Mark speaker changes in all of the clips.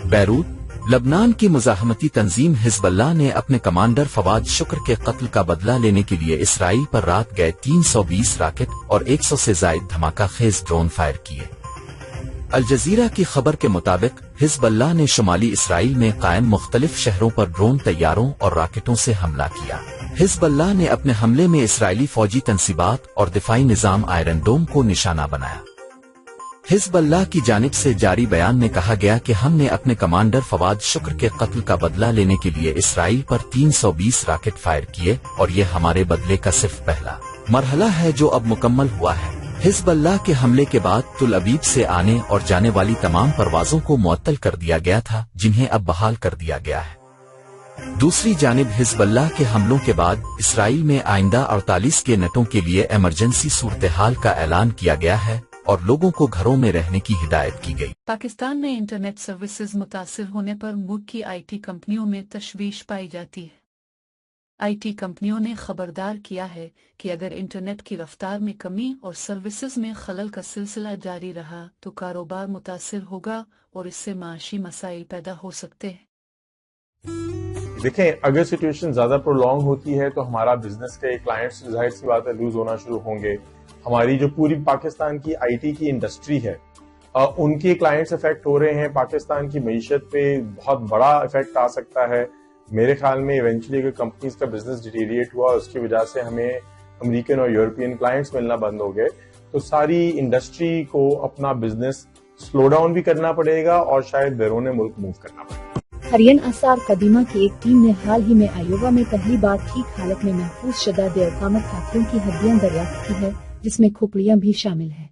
Speaker 1: Beirut لبنان کی مزاحمتی تنظیم حزب اللہ نے اپنے کمانڈر فواد شکر کے قتل کا بدلہ لینے کے لیے اسرائیل پر رات گئے 320 راکٹ اور 100 سے زائد دھماکہ خیز ڈرون فائر کیے۔ الجزیرہ کی خبر کے مطابق حزب اللہ نے شمالی اسرائیل میں قائم مختلف شہروں پر ڈرون طیاروں اور راکٹوں سے حملہ کیا۔ حزب اللہ نے اپنے حملے میں اسرائیلی فوجی تنصیبات اور دفاعی نظام آئرن ڈوم کو نشانہ بنایا۔ حزب اللہ کی جانب سے جاری بیان میں کہا گیا کہ ہم نے اپنے کمانڈر فواد شکر کے قتل کا بدلہ لینے کے لیے اسرائیل پر 320 راکٹ فائر کیے اور یہ ہمارے بدلے کا صرف پہلا مرحلہ ہے جو اب مکمل ہوا ہے۔ حزب اللہ کے حملے کے بعد تل ابیب سے آنے اور جانے والی تمام پروازوں کو معطل کر دیا گیا تھا، جنہیں اب بحال کر دیا گیا ہے۔ دوسری جانب حزب اللہ کے حملوں کے بعد اسرائیل میں آئندہ 48 کے نٹوں کے لیے ایمرجنسی صورتحال کا اعلان کیا گیا ہے اور لوگوں کو گھروں میں رہنے کی ہدایت کی گئی۔
Speaker 2: پاکستان میں انٹرنیٹ سروسز متاثر ہونے پر ملک کی آئی ٹی کمپنیوں میں تشویش پائی جاتی ہے۔ آئی ٹی کمپنیوں نے خبردار کیا ہے کہ اگر انٹرنیٹ کی رفتار میں کمی اور سروسز میں خلل کا سلسلہ جاری رہا تو کاروبار متاثر ہوگا اور اس سے معاشی مسائل پیدا ہو سکتے ہیں۔
Speaker 3: دیکھیں، اگر سچویشن زیادہ پرولونگ ہوتی ہے تو ہمارا بزنس کے کلائنٹس ظاہر سی بات ہے لوز ہونا شروع ہوں گے۔ ہماری جو پوری پاکستان کی آئی ٹی کی انڈسٹری ہے ان کے کلائنٹس افیکٹ ہو رہے ہیں، پاکستان کی معیشت پہ بہت بڑا افیکٹ آ سکتا ہے۔ میرے خیال میں ایونچولی اگر کمپنیز کا بزنس ڈیٹیریٹ ہوا اس کی وجہ سے ہمیں امریکن اور یورپین کلائنٹس ملنا بند ہو گئے تو ساری انڈسٹری کو اپنا بزنس سلو ڈاؤن بھی کرنا پڑے گا اور شاید بیرون ملک موو کرنا پڑے گا۔
Speaker 4: ہرین آثار قدیمہ کی ایک ٹیم نے حال ہی میں آئیووا میں پہلی بار ٹھیک حالت میں محفوظ شدہ بے اقامت ہاتھیوں کی ہڈیاں دریافت کی ہے، جس میں کھوپڑیاں بھی شامل ہیں۔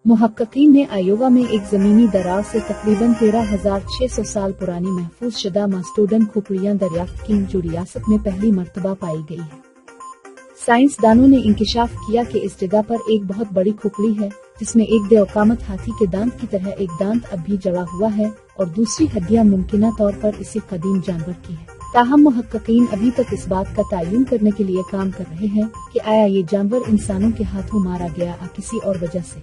Speaker 4: محققین نے آئیووا میں ایک زمینی دراز سے تقریباً 13,600 سال پرانی محفوظ شدہ ماسٹوڈن کھوپڑیاں دریافت کی، جو ریاست میں پہلی مرتبہ پائی گئی ہے۔ سائنسدانوں نے انکشاف کیا کہ اس جگہ پر ایک بہت بڑی کھوپڑی ہے جس میں ایک بے اقامت ہاتھی کے دانت کی طرح ایک دانت اب بھی جڑا ہوا ہے اور دوسری ہڈیاں ممکنہ طور پر اسی قدیم جانور کی ہے۔ تاہم محققین ابھی تک اس بات کا تعین کرنے کے لیے کام کر رہے ہیں کہ آیا یہ جانور انسانوں کے ہاتھوں مارا گیا یا کسی اور وجہ سے۔